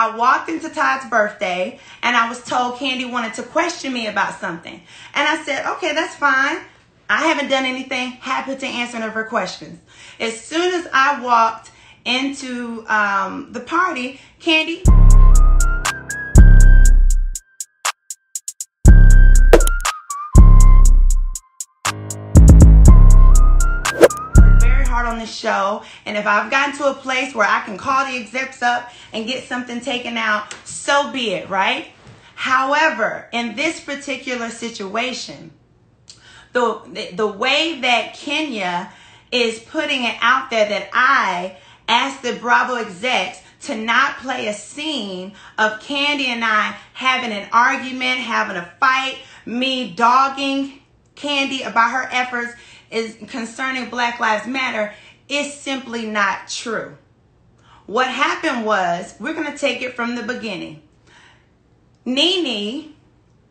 I walked into Todd's birthday and I was told Kandi wanted to question me about something. And I said, okay, that's fine. I haven't done anything. Happy to answer any of her questions. As soon as I walked into the party, Kandi... on the show, and if I've gotten to a place where I can call the execs up and get something taken out, so be it, right? However, in this particular situation, the way that Kenya is putting it out there that I asked the Bravo execs to not play a scene of Kandi and I having an argument, having a fight, me dogging Kandi about her efforts is concerning Black Lives Matter, is simply not true. What happened was, we're going to take it from the beginning. Nene,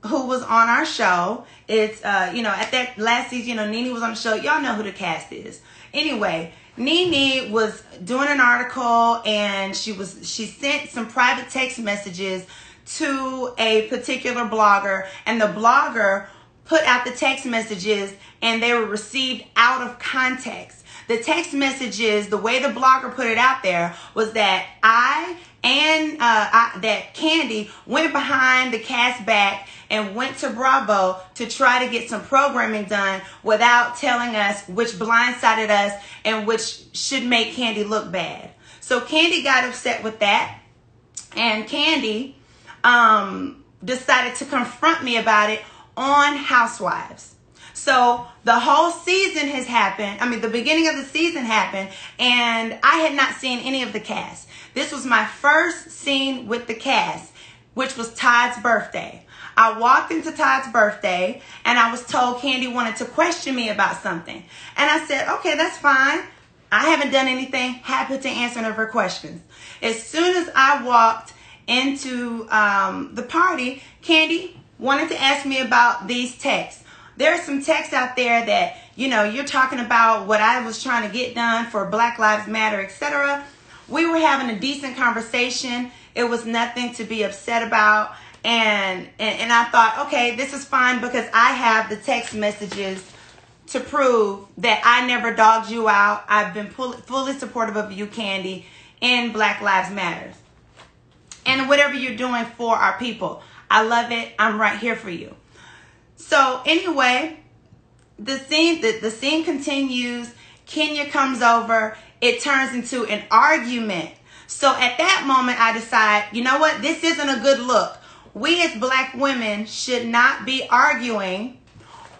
who was on our show, it's at that last season, Nene was on the show. Y'all know who the cast is. Anyway, Nene was doing an article and she sent some private text messages to a particular blogger, and the blogger put out the text messages and they were received out of context. The text messages, the way the blogger put it out there was that that Kandi went behind the cast back and went to Bravo to try to get some programming done without telling us, which blindsided us and which should make Kandi look bad. So Kandi got upset with that, and Kandi decided to confront me about it on Housewives. So the whole season has happened. The beginning of the season happened, and I had not seen any of the cast. This was my first scene with the cast, which was Todd's birthday. I walked into Todd's birthday, and I was told Kandi wanted to question me about something. And I said, okay, that's fine. I haven't done anything. Happy to answer any of her questions. As soon as I walked into the party, Kandi wanted to ask me about these texts. There are some texts out there that, you're talking about what I was trying to get done for Black Lives Matter, etc. We were having a decent conversation. It was nothing to be upset about. And I thought, okay, this is fine because I have the text messages to prove that I never dogged you out. I've been fully supportive of you, Kandi, in Black Lives Matter. And whatever you're doing for our people, I love it. I'm right here for you. So anyway, the scene continues. Kenya comes over. It turns into an argument. So at that moment, I decide, you know what? This isn't a good look. We as Black women should not be arguing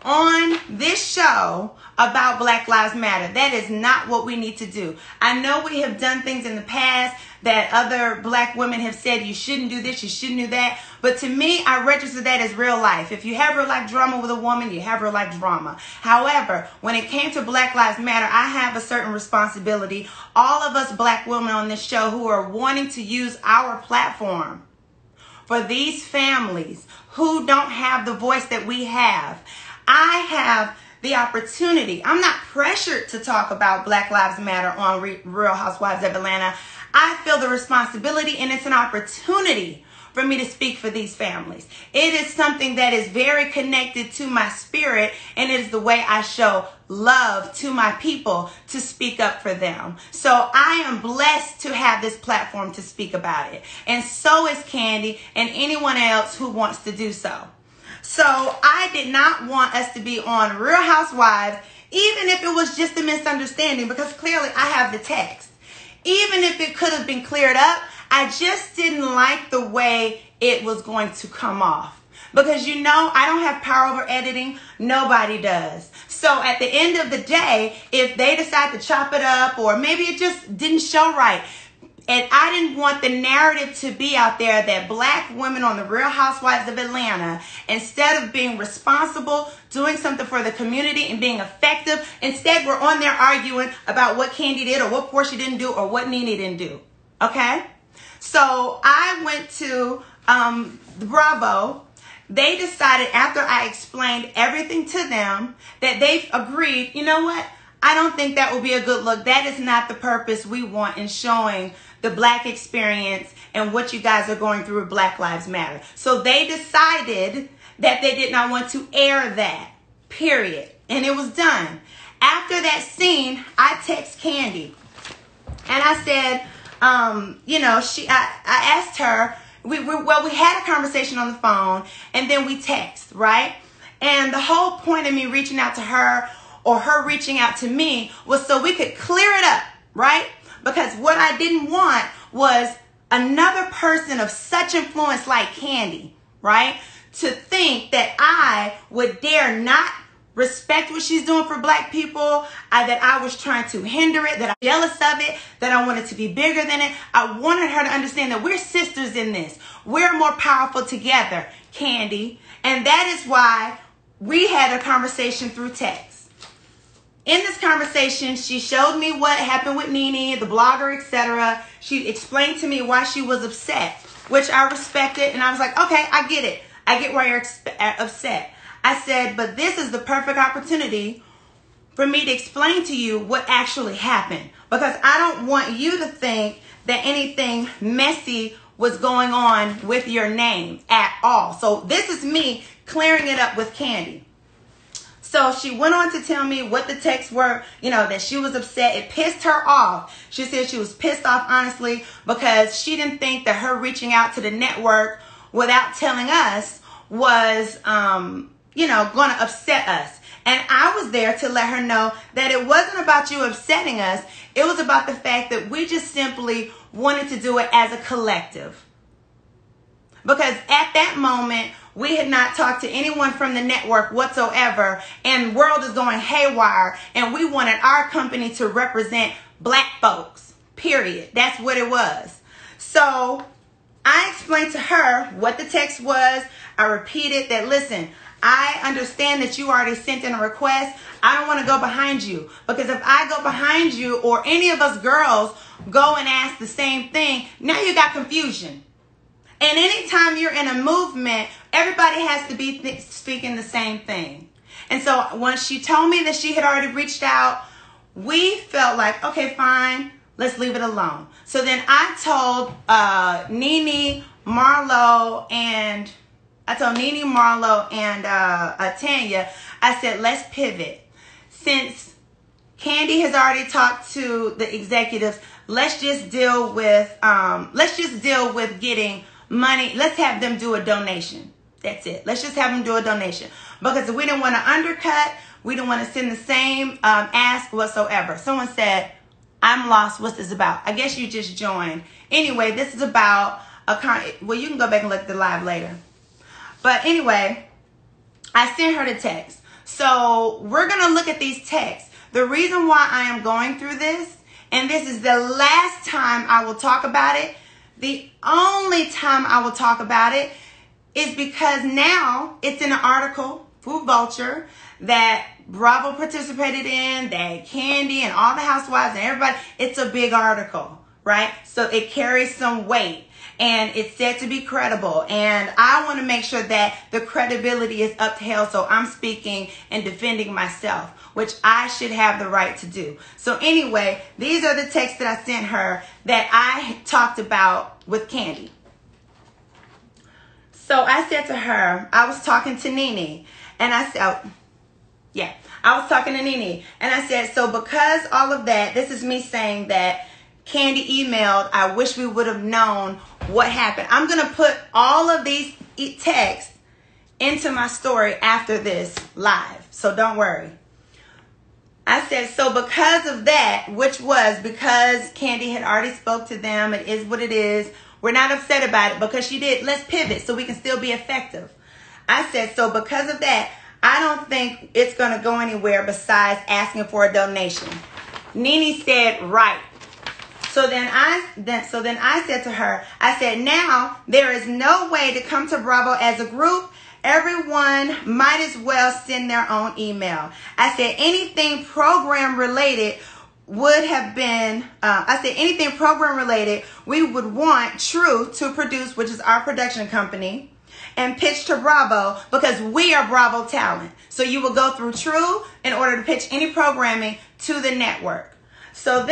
on this show about Black Lives Matter. That is not what we need to do. I know we have done things in the past that other Black women have said, you shouldn't do this, you shouldn't do that. But to me, I register that as real life. If you have real life drama with a woman, you have real life drama. However, when it came to Black Lives Matter, I have a certain responsibility. All of us Black women on this show who are wanting to use our platform for these families who don't have the voice that we have. I have the opportunity. I'm not pressured to talk about Black Lives Matter on Real Housewives of Atlanta. I feel the responsibility, and it's an opportunity for me to speak for these families. It is something that is very connected to my spirit, and it is the way I show love to my people to speak up for them. So I am blessed to have this platform to speak about it. And so is Kandi and anyone else who wants to do so. So I did not want us to be on Real Housewives, even if it was just a misunderstanding, because clearly I have the text. Even if it could have been cleared up, I just didn't like the way it was going to come off. Because I don't have power over editing. Nobody does. So at the end of the day, if they decide to chop it up, or maybe it just didn't show right, and I didn't want the narrative to be out there that Black women on the Real Housewives of Atlanta, instead of being responsible, doing something for the community and being effective, instead we're on there arguing about what Kandi did or what Porsha didn't do or what Nene didn't do. Okay? So I went to the Bravo. They decided, after I explained everything to them, that they've agreed, you know what? I don't think that will be a good look. That is not the purpose we want in showing the Black experience and what you guys are going through with Black Lives Matter. So they decided that they did not want to air that, period. And it was done. After that scene, I text Kandi. And I said, I asked her, we had a conversation on the phone, and then we text, right? And the whole point of me reaching out to her, or her reaching out to me, was so we could clear it up, right? Because what I didn't want was another person of such influence like Kandi, right, to think that I would dare not respect what she's doing for Black people, that I was trying to hinder it, that I'm jealous of it, that I wanted to be bigger than it. I wanted her to understand that we're sisters in this. We're more powerful together, Kandi. And that is why we had a conversation through text. In this conversation, she showed me what happened with Nene, the blogger, etc. She explained to me why she was upset, which I respected. And I was like, okay, I get it. I get why you're upset. I said, but this is the perfect opportunity for me to explain to you what actually happened. Because I don't want you to think that anything messy was going on with your name at all. So this is me clearing it up with Kandi. So she went on to tell me what the texts were, that she was upset. It pissed her off. She said she was pissed off, honestly, because she didn't think that her reaching out to the network without telling us was, going to upset us. And I was there to let her know that it wasn't about you upsetting us. It was about the fact that we just simply wanted to do it as a collective. Because at that moment, we had not talked to anyone from the network whatsoever, and the world is going haywire, and we wanted our company to represent Black folks, period. That's what it was. So I explained to her what the text was. I repeated that, listen, I understand that you already sent in a request. I don't want to go behind you, because if I go behind you, or any of us girls go and ask the same thing, now you got confusion. And anytime you're in a movement, everybody has to be speaking the same thing. And so once she told me that she had already reached out, we felt like, okay, fine, let's leave it alone. So then I told Nene, Marlo, and Tanya, I said, let's pivot. Since Kandi has already talked to the executives, let's just deal with getting money. Let's have them do a donation. That's it. Let's just have them do a donation, because we didn't want to undercut. We didn't want to send the same ask whatsoever. Someone said, I'm lost. What's this about? I guess you just joined. Anyway, this is about well, you can go back and look at the live later. But anyway, I sent her the text. So we're going to look at these texts. The reason why I am going through this, and this is the last time I will talk about it, the only time I will talk about it, is because now it's in an article, Food Vulture, that Bravo participated in, that Kandi and all the housewives and everybody, it's a big article, right? So it carries some weight, and it's said to be credible. And I want to make sure that the credibility is upheld. So I'm speaking and defending myself, which I should have the right to do. So anyway, these are the texts that I sent her that I talked about with Kandi. So I said to her, I was talking to Nene, and I said, I was talking to Nene, and I said, so because all of that, this is me saying that Kandi emailed, I wish we would have known what happened. I'm going to put all of these texts into my story after this live, so don't worry. I said, so because of that, which was because Kandi had already spoke to them, it is what it is. We're not upset about it because she did. Let's pivot so we can still be effective. I said, so because of that, I don't think it's going to go anywhere besides asking for a donation. Nene said, right. So then I said to her, I said, now there is no way to come to Bravo as a group. Everyone might as well send their own email. I said, anything program related would have been, anything program related, we would want True to produce, which is our production company, and pitch to Bravo, because we are Bravo talent. So you will go through True in order to pitch any programming to the network. So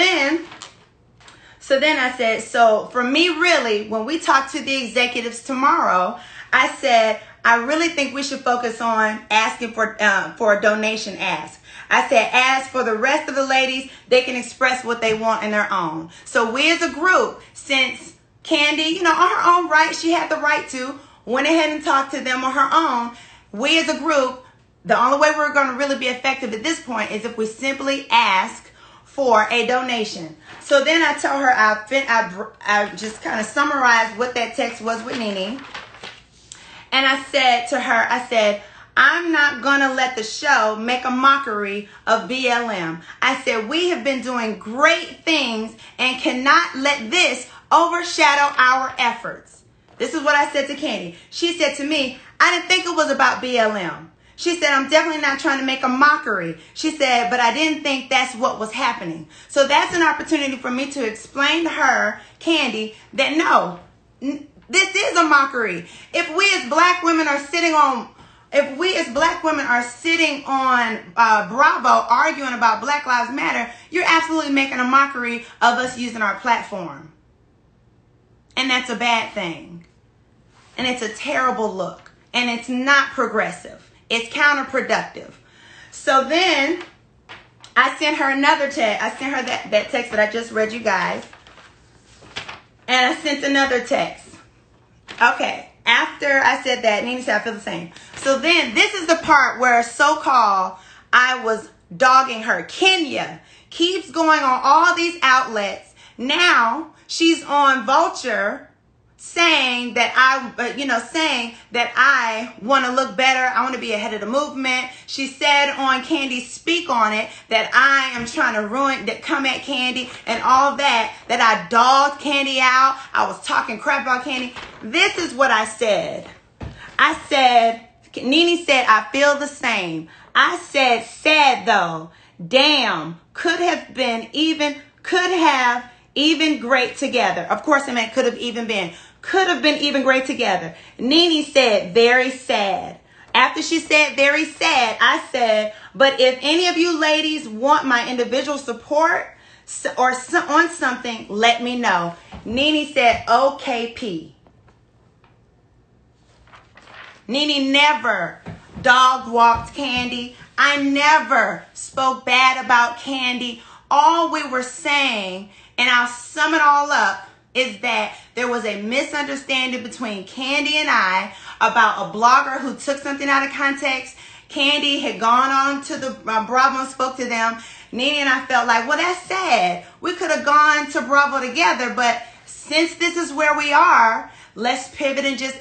So then I said, so for me, really, when we talk to the executives tomorrow, I said, I really think we should focus on asking for a donation ask. I said, as for the rest of the ladies, they can express what they want in their own. So we as a group, since Kandi, on her own right, she had the right to, went ahead and talked to them on her own. We as a group, the only way we're going to really be effective at this point is if we simply ask for a donation. So then I told her, I just kind of summarized what that text was with Nene. And I said to her, I'm not going to let the show make a mockery of BLM. I said, we have been doing great things and cannot let this overshadow our efforts. This is what I said to Kandi. She said to me, I didn't think it was about BLM. She said, I'm definitely not trying to make a mockery. She said, but I didn't think that's what was happening. So that's an opportunity for me to explain to her, Kandi, that no, this is a mockery. If we as black women are sitting on Bravo arguing about Black Lives Matter, you're absolutely making a mockery of us using our platform. And that's a bad thing. And it's a terrible look. And it's not progressive. It's counterproductive. So then I sent her another text. I sent her that text that I just read you guys. And I sent another text. Okay. After I said that, Nene said, I feel the same. So then this is the part where so-called I was dogging her. Kenya keeps going on all these outlets. Now she's on Vulture saying that I want to look better. I want to be ahead of the movement. She said on Kandi Speak On It that I am trying to come at Kandi and all that I dogged Kandi out. I was talking crap about Kandi. This is what I said. I said, Nene said, I feel the same. I said, sad though. Damn, could have even great together. Of course, I meant could have been even great together. Nene said, very sad. After she said very sad, I said, but if any of you ladies want my individual support or on something, let me know. Nene said, OKP. Nene never dog-walked Kandi. I never spoke bad about Kandi. All we were saying, and I'll sum it all up, is that there was a misunderstanding between Kandi and I about a blogger who took something out of context. Kandi had gone on to the Bravo and spoke to them. Nene and I felt like, well, that's sad. We could have gone to Bravo together, but since this is where we are, let's pivot and just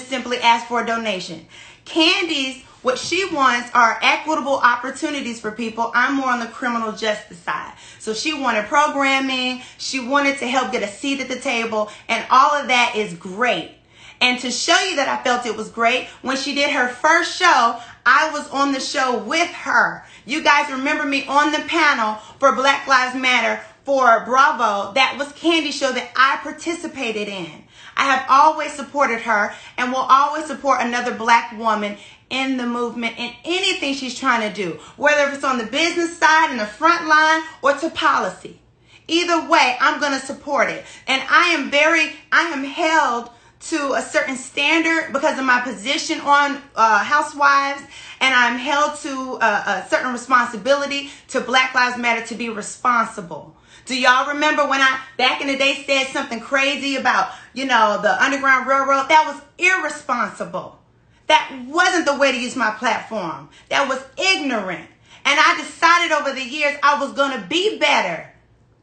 simply ask for a donation. Kandi's, what she wants are equitable opportunities for people. I'm more on the criminal justice side. So she wanted programming. She wanted to help get a seat at the table. And all of that is great. And to show you that I felt it was great, when she did her first show, I was on the show with her. You guys remember me on the panel for Black Lives Matter for Bravo. That was Kandi's show that I participated in. I have always supported her and will always support another black woman in the movement in anything she's trying to do, whether it's on the business side, in the front line, or to policy. Either way, I'm going to support it. And I am held to a certain standard because of my position on Housewives, and I'm held to a certain responsibility to Black Lives Matter to be responsible. Do y'all remember when I, back in the day, said something crazy about, the Underground Railroad? That was irresponsible. That wasn't the way to use my platform. That was ignorant. And I decided over the years I was going to be better,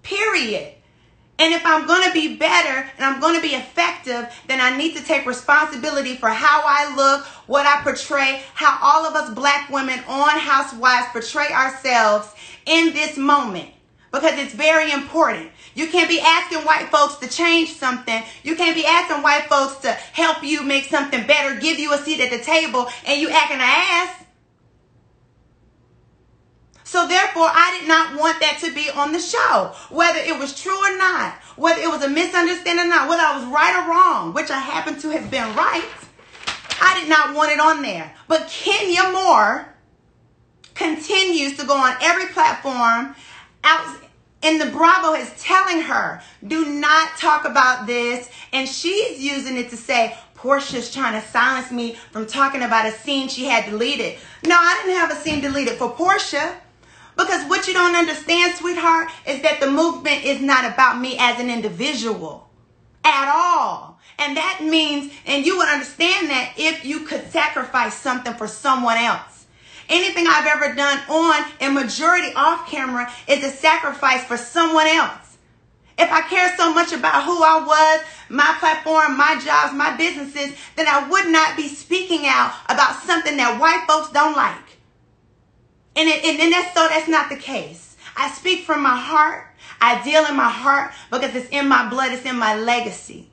period. And if I'm going to be better and I'm going to be effective, then I need to take responsibility for how I look, what I portray, how all of us black women on Housewives portray ourselves in this moment. Because it's very important. You can't be asking white folks to change something. You can't be asking white folks to help you make something better, give you a seat at the table, and you acting an ass. So therefore, I did not want that to be on the show. Whether it was true or not, whether it was a misunderstanding or not, whether I was right or wrong, which I happen to have been right, I did not want it on there. But Kenya Moore continues to go on every platform And the Bravo is telling her, do not talk about this. And she's using it to say, Porsha's trying to silence me from talking about a scene she had deleted. No, I didn't have a scene deleted for Porsha. Because what you don't understand, sweetheart, is that the movement is not about me as an individual at all. And that means, and you would understand that if you could sacrifice something for someone else. Anything I've ever done on and majority off camera is a sacrifice for someone else. If I care so much about who I was, my platform, my jobs, my businesses, then I would not be speaking out about something that white folks don't like. And that's not the case. I speak from my heart. I deal in my heart because it's in my blood. It's in my legacy.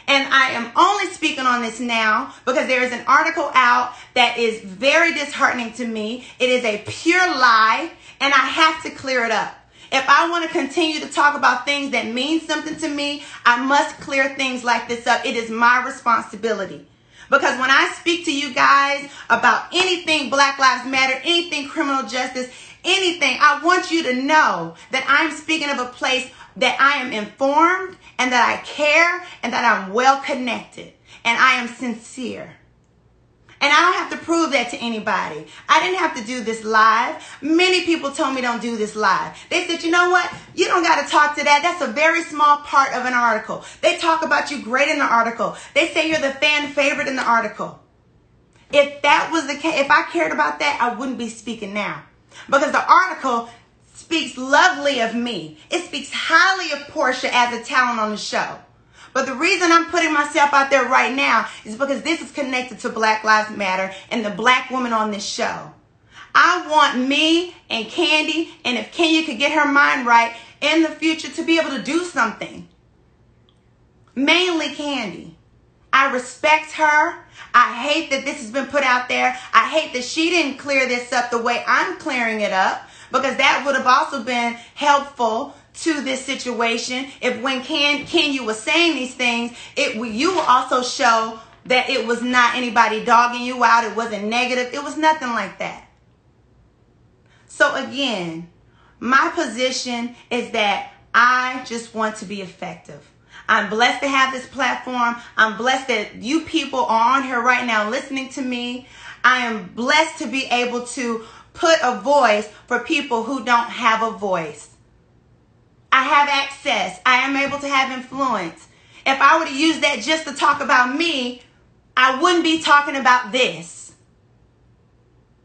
And I am only speaking on this now because there is an article out that is very disheartening to me. It is a pure lie, and I have to clear it up. If I want to continue to talk about things that mean something to me, I must clear things like this up. It is my responsibility. Because when I speak to you guys about anything Black Lives Matter, anything criminal justice, anything, I want you to know that I'm speaking of a place that I am informed and that I care and that I'm well connected and I am sincere. And I don't have to prove that to anybody. I didn't have to do this live. Many people told me don't do this live. They said, you know what? You don't got to talk to that. That's a very small part of an article. They talk about you great in the article. They say you're the fan favorite in the article. If that was the case, if I cared about that, I wouldn't be speaking now. Because the article speaks lovely of me. It speaks highly of Porsha as a talent on the show. But the reason I'm putting myself out there right now is because this is connected to Black Lives Matter and the black woman on this show. I want me and Kandi, and if Kenya could get her mind right in the future, to be able to do something. Mainly Kandi. I respect her. I hate that this has been put out there. I hate that she didn't clear this up the way I'm clearing it up, because that would have also been helpful to this situation. If when Kenya was saying these things, you will also show that it was not anybody dogging you out. It wasn't negative. It was nothing like that. So again, my position is that I just want to be effective. I'm blessed to have this platform. I'm blessed that you people are on here right now listening to me. I am blessed to be able to put a voice for people who don't have a voice. I have access. I am able to have influence. If I were to use that just to talk about me, I wouldn't be talking about this.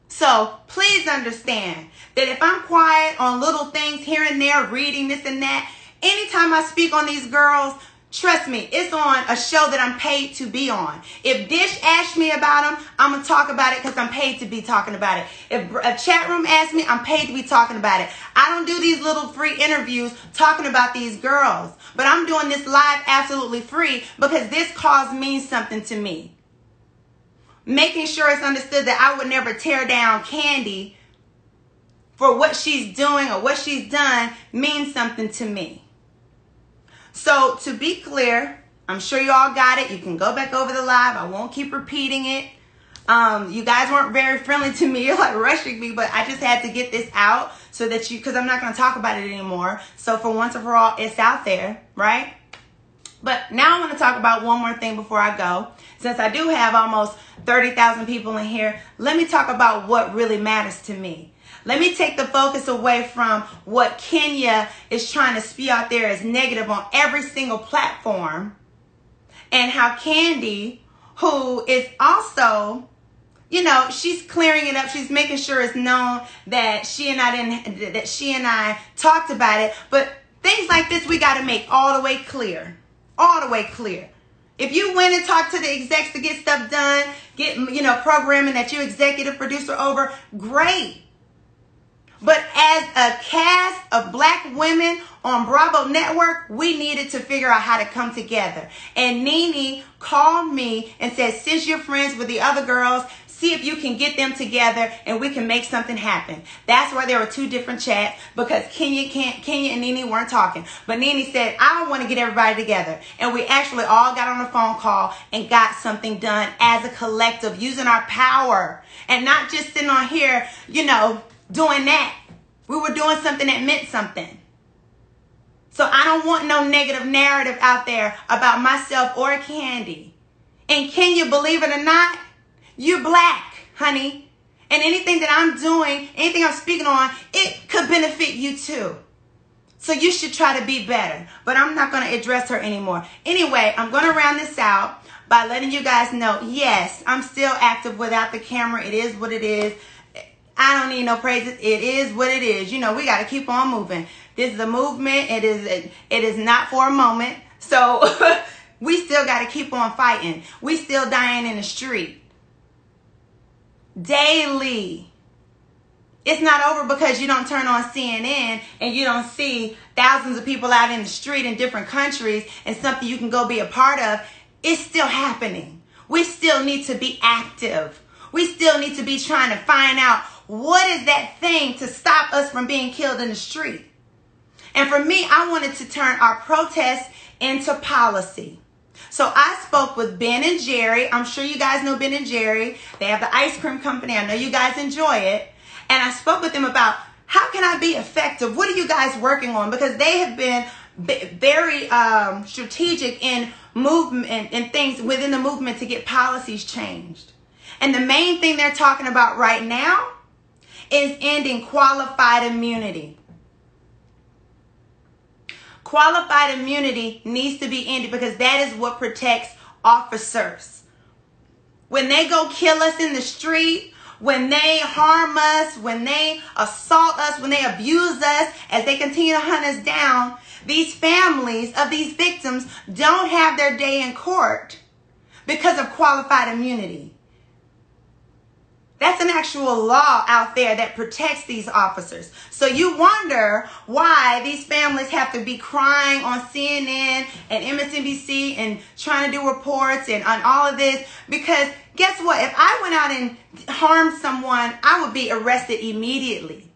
So please understand that if I'm quiet on little things here and there, reading this and that, anytime I speak on these girls, trust me, it's on a show that I'm paid to be on. If Dish asks me about them, I'm going to talk about it because I'm paid to be talking about it. If a chat room asks me, I'm paid to be talking about it. I don't do these little free interviews talking about these girls. But I'm doing this live absolutely free because this cause means something to me. Making sure it's understood that I would never tear down Kandi for what she's doing or what she's done means something to me. So to be clear, I'm sure you all got it. You can go back over the live. I won't keep repeating it. You guys weren't very friendly to me. You're like rushing me, but I just had to get this out so that because I'm not going to talk about it anymore. So for once and for all, it's out there, right? But now I want to talk about one more thing before I go. Since I do have almost 30,000 people in here, let me talk about what really matters to me. Let me take the focus away from what Kenya is trying to spew out there as negative on every single platform, and how Kandi, who is also, you know, she's clearing it up. She's making sure it's known that she and I talked about it. But things like this, we got to make all the way clear. All the way clear. If you went and talked to the execs to get stuff done, get, programming that you're executive producer over, great. But as a cast of black women on Bravo Network, we needed to figure out how to come together. And Nene called me and said, since you're friends with the other girls, see if you can get them together and we can make something happen. That's why there were two different chats, because Kenya and Nene weren't talking. But Nene said, I want to get everybody together. And we actually all got on a phone call and got something done as a collective, using our power and not just sitting on here, doing that. We were doing something that meant something. So I don't want no negative narrative out there about myself or Kandi. And can you believe it or not? You're black, honey. And anything that I'm doing, anything I'm speaking on, it could benefit you too. So you should try to be better. But I'm not going to address her anymore. Anyway, I'm going to round this out by letting you guys know, yes, I'm still active without the camera. It is what it is. I don't need no praises. It is what it is. You know, we got to keep on moving. This is a movement. It is not for a moment. So we still got to keep on fighting. We still dying in the street. Daily. It's not over because you don't turn on CNN and you don't see thousands of people out in the street in different countries and something you can go be a part of. It's still happening. We still need to be active. We still need to be trying to find out what is that thing to stop us from being killed in the street. And for me, I wanted to turn our protests into policy. So I spoke with Ben and Jerry. I'm sure you guys know Ben and Jerry. They have the ice cream company. I know you guys enjoy it. And I spoke with them about how can I be effective? What are you guys working on? Because they have been very strategic in movement and things within the movement to get policies changed. And the main thing they're talking about right now is ending qualified immunity. Qualified immunity needs to be ended because that is what protects officers. When they go kill us in the street, when they harm us, when they assault us, when they abuse us, as they continue to hunt us down, these families of these victims don't have their day in court because of qualified immunity. That's an actual law out there that protects these officers. So you wonder why these families have to be crying on CNN and MSNBC and trying to do reports and on all of this. Because guess what? If I went out and harmed someone, I would be arrested immediately.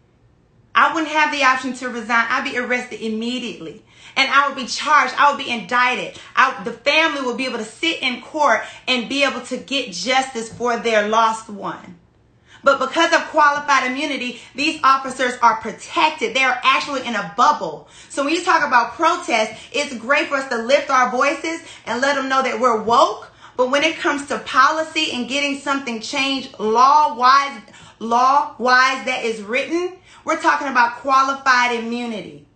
I wouldn't have the option to resign. I'd be arrested immediately. And I would be charged. I would be indicted. The family would be able to sit in court and be able to get justice for their lost one. But because of qualified immunity, these officers are protected. They are actually in a bubble. So when you talk about protest, it's great for us to lift our voices and let them know that we're woke. But when it comes to policy and getting something changed law-wise that is written, we're talking about qualified immunity.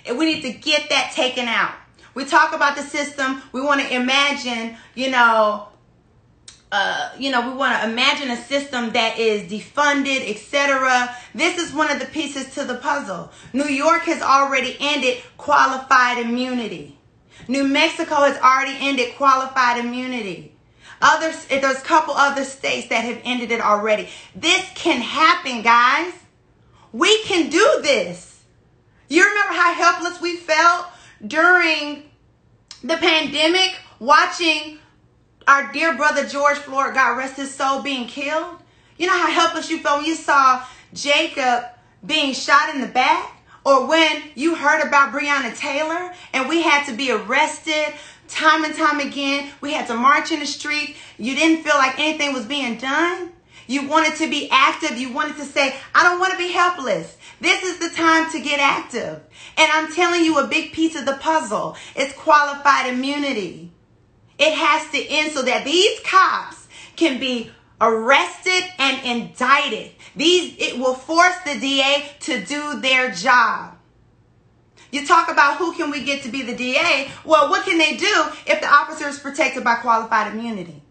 And we need to get that taken out. We talk about the system. We want to imagine, we want to imagine a system that is defunded, etc. This is one of the pieces to the puzzle. New York has already ended qualified immunity. New Mexico has already ended qualified immunity. There's a couple other states that have ended it already. This can happen, guys. We can do this. You remember how helpless we felt during the pandemic watching our dear brother George Floyd, God rest his soul, being killed? You know how helpless you felt when you saw Jacob being shot in the back? Or when you heard about Breonna Taylor and we had to be arrested time and time again. We had to march in the street. You didn't feel like anything was being done. You wanted to be active. You wanted to say, I don't want to be helpless. This is the time to get active. And I'm telling you, a big piece of the puzzle is qualified immunity. It has to end so that these cops can be arrested and indicted. It will force the DA to do their job. You talk about who can we get to be the DA? Well, what can they do if the officer is protected by qualified immunity?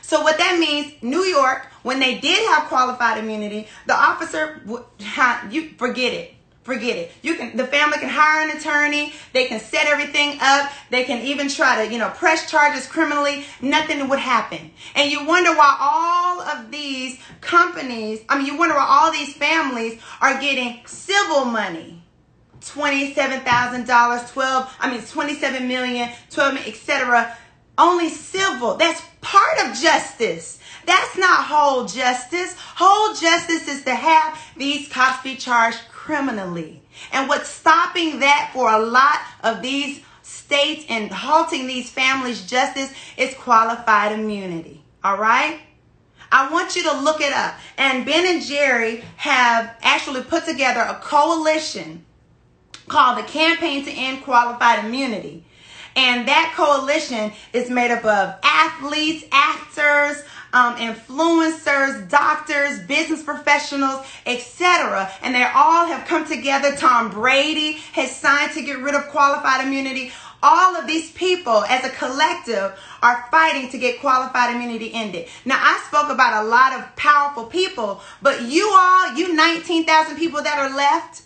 So what that means, New York, when they did have qualified immunity, the officer, you forget it. Forget it. The family can hire an attorney. They can set everything up. They can even try to, press charges criminally. Nothing would happen. And you wonder why all of these companies, you wonder why all these families are getting civil money. $27,000, $27 million, $12 million, etc. Only civil. That's part of justice. That's not whole justice. Whole justice is to have these cops be charged criminally. And what's stopping that for a lot of these states and halting these families' justice is qualified immunity. All right? I want you to look it up. And Ben and Jerry have actually put together a coalition called the Campaign to End Qualified Immunity. And that coalition is made up of athletes, actors, influencers, doctors, business professionals, etc. And they all have come together. Tom Brady has signed to get rid of qualified immunity. All of these people as a collective are fighting to get qualified immunity ended. Now, I spoke about a lot of powerful people, but you 19,000 people that are left,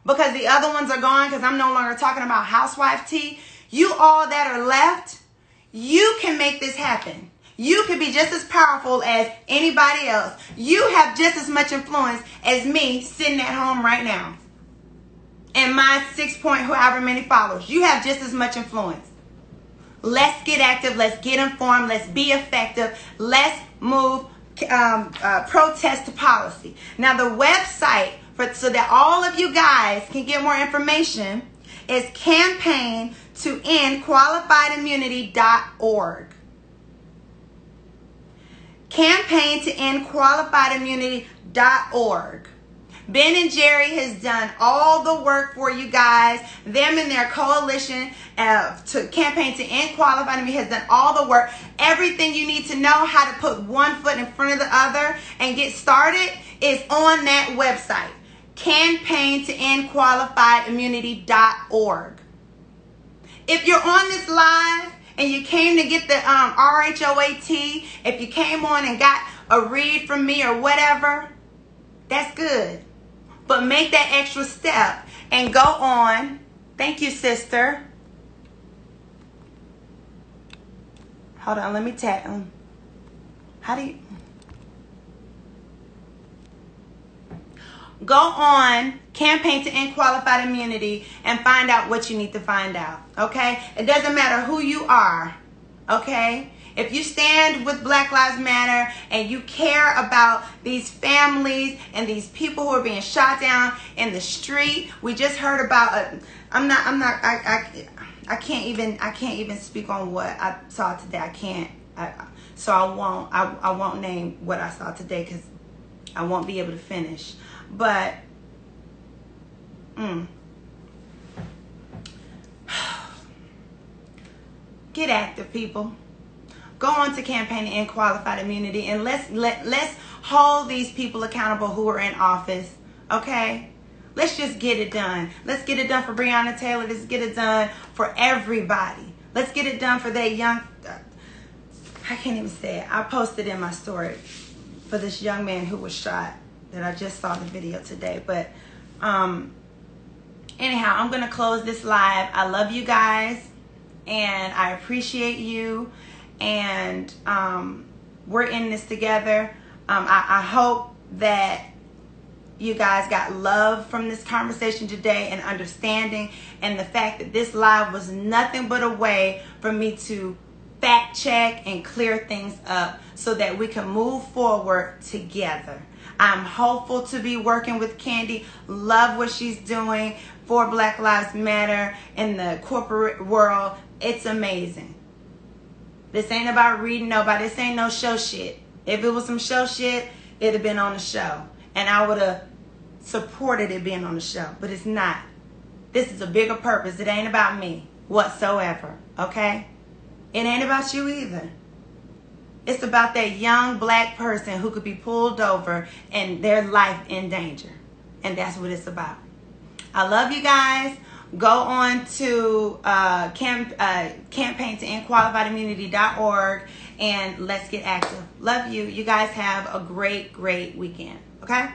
because the other ones are gone, because I'm no longer talking about housewife tea. You all that are left, you can make this happen. You can be just as powerful as anybody else. You have just as much influence as me sitting at home right now. And my 6 point however many followers. You have just as much influence. Let's get active. Let's get informed. Let's be effective. Let's move protest to policy. Now, the website so that all of you guys can get more information is campaigntoendqualifiedimmunity.org. Campaigntoendqualifiedimmunity.org. Ben and Jerry has done all the work for you guys. Them and their coalition to Campaign to End Qualified Immunity has done all the work. Everything you need to know how to put one foot in front of the other and get started is on that website. Campaigntoendqualifiedimmunity.org. If you're on this live and you came to get the RHOAT, if you came on and got a read from me or whatever, that's good. But make that extra step and go on. Thank you, sister. Hold on, let me tap. How do you... Go on Campaign to End Qualified Immunity and find out what you need to find out, okay? It doesn't matter who you are, okay? If you stand with Black Lives Matter and you care about these families and these people who are being shot down in the street, we just heard about I can't even speak on what I saw today. So I won't name what I saw today because I won't be able to finish. But get active, people. Go on to Campaign to End Qualified Immunity and let's hold these people accountable who are in office. Okay? Let's just get it done. Let's get it done for Breonna Taylor. Let's get it done for everybody. Let's get it done for that young... I can't even say it. I posted in my story for this young man who was shot that I just saw the video today. But anyhow, I'm going to close this live. I love you guys and I appreciate you. And we're in this together. I hope that you guys got love from this conversation today and understanding, and the fact that this live was nothing but a way for me to fact check and clear things up so that we can move forward together. I'm hopeful to be working with Kandi. Love what she's doing for Black Lives Matter in the corporate world. It's amazing. This ain't about reading nobody. This ain't no show shit. If it was some show shit, it'd have been on the show. And I would have supported it being on the show. But it's not. This is a bigger purpose. It ain't about me whatsoever. Okay? It ain't about you either. It's about that young black person who could be pulled over and their life in danger. And that's what it's about. I love you guys. Go on to campaign to end qualifiedimmunity.org and let's get active. Love you. You guys have a great, great weekend. Okay?